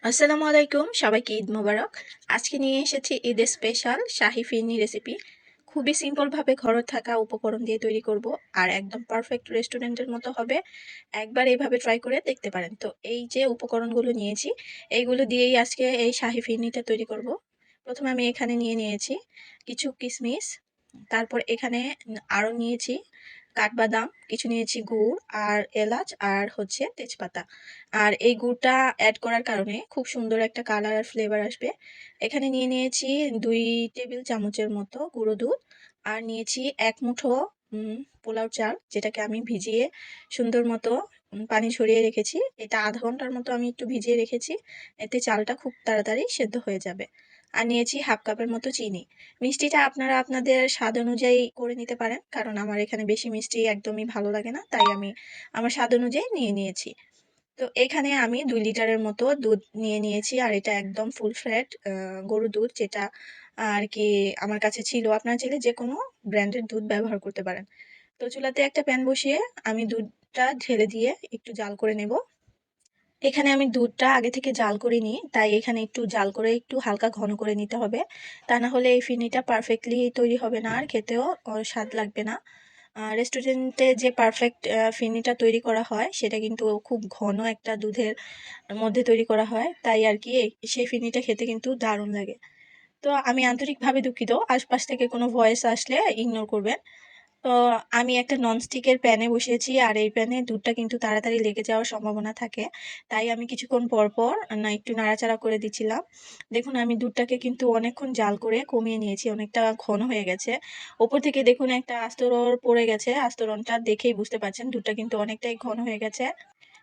আসসালামু আলাইকুম, সবাইকে ঈদ মোবারক। আজকে নিয়ে এসেছি ঈদের স্পেশাল শাহি ফিরনি রেসিপি। খুবই সিম্পলভাবে ঘরে থাকা উপকরণ দিয়ে তৈরি করব, আর একদম পারফেক্ট রেস্টুরেন্টের মতো হবে। একবার এইভাবে ট্রাই করে দেখতে পারেন। তো এই যে উপকরণগুলো নিয়েছি, এইগুলো দিয়েই আজকে এই শাহি ফিরনিটা তৈরি করব। প্রথমে আমি এখানে নিয়েছি কিছু কিশমিশ, তারপর এখানে আরও নিয়েছি কাঠবাদাম, কিছু নিয়েছি গুড় আর এলাচ আর হচ্ছে তেজপাতা। আর এই গুড়টা অ্যাড করার কারণে খুব সুন্দর একটা কালার আর ফ্লেভার আসবে। এখানে নিয়েছি 2 টেবিল চামচের মতো গুঁড়ো দুধ, আর নিয়েছি 1 মুঠো পোলাও চাল, যেটাকে আমি ভিজিয়ে সুন্দর মতো পানি ঝরিয়ে রেখেছি। এটা আধা ঘন্টার মতো আমি একটু ভিজিয়ে রেখেছি, এতে চালটা খুব তাড়াতাড়ি সেদ্ধ হয়ে যাবে। আর নিয়েছি হাফ কাপের মতো চিনি। মিষ্টিটা আপনারা আপনাদের স্বাদ অনুযায়ী করে নিতে পারেন, কারণ আমার এখানে বেশি মিষ্টি একদমই ভালো লাগে না, তাই আমি আমার স্বাদ অনুযায়ী নিয়েছি। তো এখানে আমি 2 লিটারের মতো দুধ নিয়েছি, আর এটা একদম ফুল ফ্যাট গরুর দুধ, যেটা আর কি আমার কাছে ছিল। আপনারা চাইলে যে কোনো ব্র্যান্ডের দুধ ব্যবহার করতে পারেন। তো চুলাতে একটা প্যান বসিয়ে আমি দুধটা ঢেলে দিয়ে একটু জাল করে নেব। এখানে আমি দুধটা আগে থেকে জাল করে নিই, তাই এখানে একটু জাল করে একটু হালকা ঘন করে নিতে হবে। তা না হলে এই ফিরনিটা পারফেক্টলি তৈরি হবে না, আর খেতেও স্বাদ লাগবে না। রেস্টুরেন্টে যে পারফেক্ট ফিরনিটা তৈরি করা হয় সেটা কিন্তু খুব ঘন একটা দুধের মধ্যে তৈরি করা হয়, তাই আর কি সেই ফিরনিটা খেতে কিন্তু দারুণ লাগে। তো আমি আন্তরিকভাবে দুঃখিত, আশপাশ থেকে কোনো ভয়েস আসলে ইগনোর করবেন। তো আমি একটা ননস্টিকের প্যানে বসিয়েছি, আর এই প্যানে দুধটা কিন্তু তাড়াতাড়ি লেগে যাওয়ার সম্ভাবনা থাকে, তাই আমি কিছুক্ষণ পর পর একটু নাড়াচাড়া করে দিচ্ছিলাম। দেখুন আমি দুধটাকে কিন্তু অনেকক্ষণ জাল করে কমিয়ে নিয়েছি, অনেকটা ঘন হয়ে গেছে। ওপর থেকে দেখুন একটা আস্তরন পড়ে গেছে, আস্তরনটা দেখেই বুঝতে পারছেন দুধটা কিন্তু অনেকটাই ঘন হয়ে গেছে।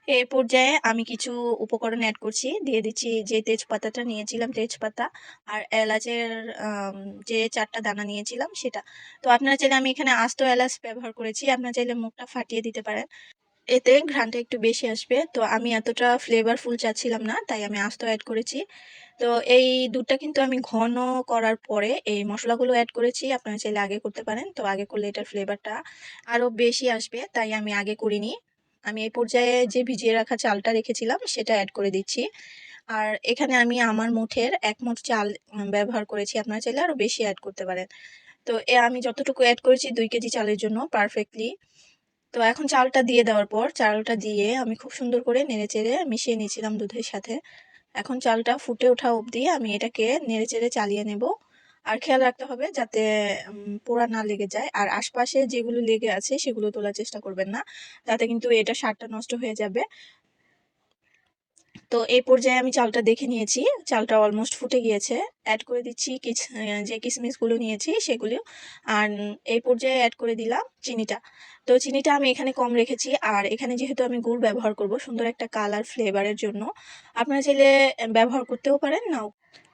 এই পর্যায়ে আমি কিছু উপকরণ অ্যাড করছি, দিয়ে দিচ্ছি যে তেজপাতাটা নিয়েছিলাম তেজপাতা, আর এলাচের আম, যে 4টা দানা নিয়েছিলাম সেটা। তো আপনারা চাইলে, আমি এখানে আস্ত এলাচ ব্যবহার করেছি, আপনারা চাইলে মুখটা ফাটিয়ে দিতে পারেন, এতে ঘ্রাণটা একটু বেশি আসবে। তো আমি এতটা ফ্লেভারফুল চাচ্ছিলাম না, তাই আমি আস্ত অ্যাড করেছি। তো এই দুধটা কিন্তু আমি ঘন করার পরে এই মশলাগুলো অ্যাড করেছি, আপনারা চাইলে আগে করতে পারেন। তো আগে করলে এটার ফ্লেভারটা আরো বেশি আসবে, তাই আমি আগে করিনি। আমি এই পর্যায়ে যে ভিজিয়ে রাখা চালটা রেখেছিলাম সেটা অ্যাড করে দিচ্ছি। আর এখানে আমি আমার মুঠের 1 মুঠ চাল ব্যবহার করেছি, আপনারা চাইলে আরো বেশি অ্যাড করতে পারেন। তো আমি যতটুকু অ্যাড করেছি 2 কেজি চালের জন্য পারফেক্টলি। তো এখন চালটা দিয়ে দেওয়ার পর চালটা দিয়ে আমি খুব সুন্দর করে নেড়েচেড়ে মিশিয়ে নিয়েছিলাম দুধের সাথে। এখন চালটা ফুটে ওঠা অবধি আমি এটাকে নেড়েচেড়ে চালিয়ে নেব। আর খেয়াল রাখতে হবে যাতে পোড়া না লেগে যায়, আর আশপাশে যেগুলো লেগে আছে সেগুলো তোলার চেষ্টা করবেন না, তাতে কিন্তু এটা স্বাদটা নষ্ট হয়ে যাবে। তো এই পর্যায়ে আমি চালটা দেখে নিয়েছি, চালটা অলমোস্ট ফুটে গিয়েছে। অ্যাড করে দিচ্ছি যে কিশমিশগুলো নিয়েছি সেগুলো। আর এই পর্যায়ে অ্যাড করে দিলাম চিনিটা। তো চিনিটা আমি এখানে কম রেখেছি, আর এখানে যেহেতু আমি গুড় ব্যবহার করব সুন্দর একটা কালার ফ্লেভারের জন্য, আপনারা চাইলে ব্যবহার করতেও পারেন, নাও।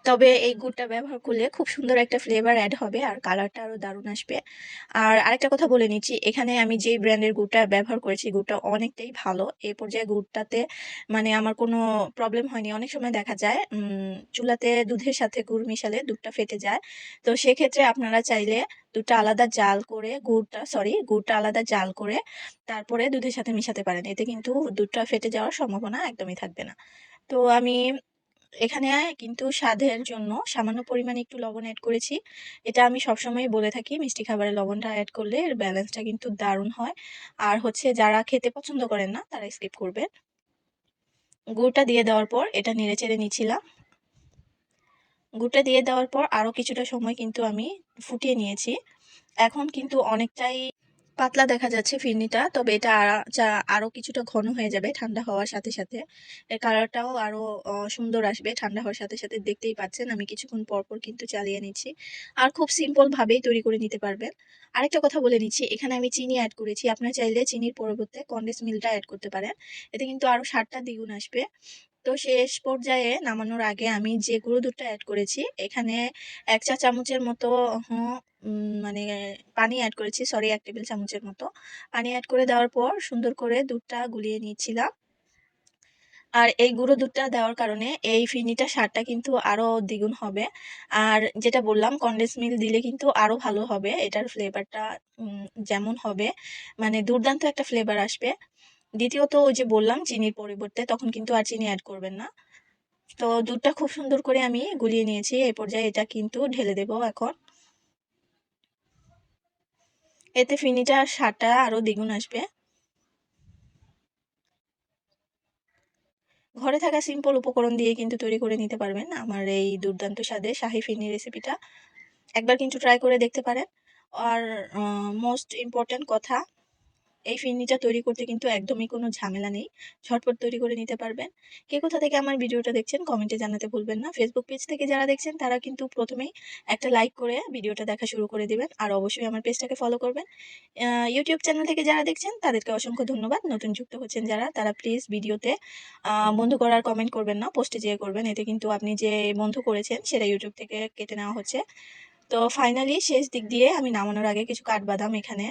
তবে এই গুড়টা ব্যবহার করলে খুব সুন্দর একটা ফ্লেভার অ্যাড হবে, আর কালারটা আরো দারুণ আসবে। আর আরেকটা কথা বলে নিচ্ছি, এখানে আমি যেই ব্র্যান্ডের গুড়টা ব্যবহার করেছি গুড়টা অনেকটাই ভালো। এই পর্যায়ে গুড়টাতে মানে আমার কোনো প্রবলেম হয়নি। অনেক সময় দেখা যায় চুলাতে দুধের সাথে গুড় মিশালে দুধটা ফেটে যায়। তো সেক্ষেত্রে আপনারা চাইলে দুধটা আলাদা জাল করে গুড়টা আলাদা জাল করে তারপরে দুধের সাথে মিশাতে পারেন। এতে কিন্তু দুধটা ফেটে যাওয়ার সম্ভাবনা একদমই থাকবে না। তো আমি এখানে কিন্তু স্বাদের জন্য সামান্য পরিমাণে একটু লবণ অ্যাড করেছি। এটা আমি সবসময়ই বলে থাকি, মিষ্টি খাবারে লবণটা অ্যাড করলে এর ব্যালেন্সটা কিন্তু দারুণ হয়। আর হচ্ছে যারা খেতে পছন্দ করেন না তারা স্কিপ করবেন। গুড়টা দিয়ে দেওয়ার পর এটা নেড়েচেড়ে নিচ্ছিলাম। গুড়টা দিয়ে দেওয়ার পর আরো কিছুটা সময় কিন্তু আমি ফুটিয়ে নিয়েছি। এখন কিন্তু অনেকটাই পাতলা দেখা যাচ্ছে ফিরনিটা, তবে এটা আরো কিছুটা ঘন হয়ে যাবে ঠান্ডা হওয়ার সাথে সাথে। এর কালারটাও আরো সুন্দর আসবে ঠান্ডা হওয়ার সাথে সাথে। দেখতেই পাচ্ছেন আমি কিছুক্ষণ পর পর কিন্তু চালিয়ে নিচ্ছি, আর খুব সিম্পল ভাবেই তৈরি করে নিতে পারবেন। আরেকটা কথা বলে নিচ্ছি, এখানে আমি চিনি অ্যাড করেছি, আপনারা চাইলে চিনির পরিবর্তে কনডেন্স মিল্কটা অ্যাড করতে পারেন, এতে কিন্তু আরো স্বাদটা দ্বিগুণ আসবে। তো শেষ পর্যায়ে নামানোর আগে আমি যে গুঁড়ো দুধটা অ্যাড করেছি এখানে 1 চা চামচের মতো মানে পানি অ্যাড করেছি, সরি 1 টেবিল চামচের মতো পানি অ্যাড করে দেওয়ার পর সুন্দর করে দুধটা গুলিয়ে নিচ্ছিলাম। আর এই গুঁড়ো দুধটা দেওয়ার কারণে এই ফিরনিটার স্বাদটা কিন্তু আরো দ্বিগুণ হবে। আর যেটা বললাম কনডেন্স মিল্ক দিলে কিন্তু আরো ভালো হবে, এটার ফ্লেভারটা যেমন হবে মানে দুর্দান্ত একটা ফ্লেভার আসবে। দ্বিতীয়ত ওই যে বললাম চিনির পরিবর্তে তখন কিন্তু আর চিনি অ্যাড করবেন না। তো দুধটা খুব সুন্দর করে আমি গুলিয়ে নিয়েছি। এই পর্যায়ে এটা কিন্তু ঢেলে দেব এখন। এতে ফিনিটার স্বাদটা আরো দ্বিগুণ আসবে। ঘরে থাকা সিম্পল উপকরণ দিয়ে কিন্তু তৈরি করে নিতে পারবেন আমার এই দুর্দান্ত স্বাদের শাহী ফিরনি রেসিপিটা। একবার কিন্তু ট্রাই করে দেখতে পারেন। আর মোস্ট ইম্পর্ট্যান্ট কথা, এই ফিরনিটা তৈরি করতে কিন্তু একদমই কোনো ঝামেলা নেই। ঝটপট তৈরি করে নিতে পারবেন। কে কোথা থেকে আমার ভিডিওটা দেখছেন কমেন্টে জানাতে ভুলবেন না। ফেসবুক পেজ থেকে যারা দেখছেন তারা কিন্তু প্রথমেই একটা লাইক করে ভিডিওটা দেখা শুরু করে দিবেন। আর অবশ্যই আমার পেজটাকে ফলো করবেন। ইউটিউব চ্যানেল থেকে যারা দেখছেন তাদেরকে অসংখ্য ধন্যবাদ। নতুন যুক্ত হচ্ছেন যারা, তারা প্লিজ ভিডিওতে বন্ধু করার কমেন্ট করবেন না, পোস্টে যেয়ে করবেন। এতে কিন্তু আপনি যে বন্ধু করেছেন সেটা ইউটিউব থেকে কেটে নেওয়া হচ্ছে। তো ফাইনালি শেষ দিক দিয়ে আমি নামানোর আগে কিছু কাঠবাদাম এখানে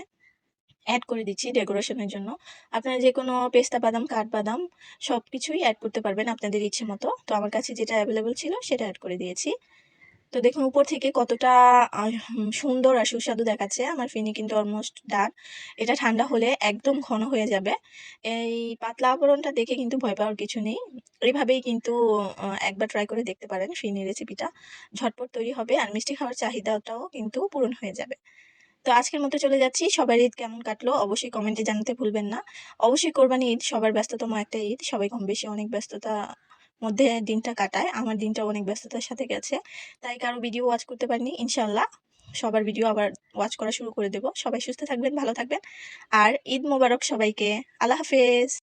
অ্যাড করে দিচ্ছি ডেকোরেশনের জন্য। আপনারা যে কোনো পেস্তা বাদাম, কাঠবাদাম সবকিছুই অ্যাড করতে পারবেন আপনাদের ইচ্ছে মতো। তো আমার কাছে যেটা অ্যাভেলেবল ছিল সেটা অ্যাড করে দিয়েছি। তো দেখুন উপর থেকে কতটা সুন্দর আর সুস্বাদু দেখাচ্ছে। আমার ফিরনি কিন্তু অলমোস্ট ডান। এটা ঠান্ডা হলে একদম ঘন হয়ে যাবে। এই পাতলা আবরণটা দেখে কিন্তু ভয় পাওয়ার কিছু নেই। এইভাবেই কিন্তু একবার ট্রাই করে দেখতে পারেন ফিরনি রেসিপিটা। ঝটপট তৈরি হবে আর মিষ্টি খাওয়ার চাহিদাটাও কিন্তু পূরণ হয়ে যাবে। তো আজকের মতো চলে যাচ্ছি। সবার ঈদ কেমন কাটলো অবশ্যই কমেন্টে জানাতে ভুলবেন না। অবশ্যই কোরবানি ঈদ সবার ব্যস্ততম একটা ঈদ। সবাই কম বেশি অনেক ব্যস্ততা মধ্যে দিনটা কাটায়। আমার দিনটা অনেক ব্যস্ততার সাথে গেছে। তাই কারো ভিডিও ওয়াচ করতে পারিনি। ইনশাআল্লাহ সবার ভিডিও আবার ওয়াচ করা শুরু করে দেব। সবাই সুস্থ থাকবেন, ভালো থাকবেন। আর ঈদ মোবারক সবাইকে। আল্লাহ হাফেজ।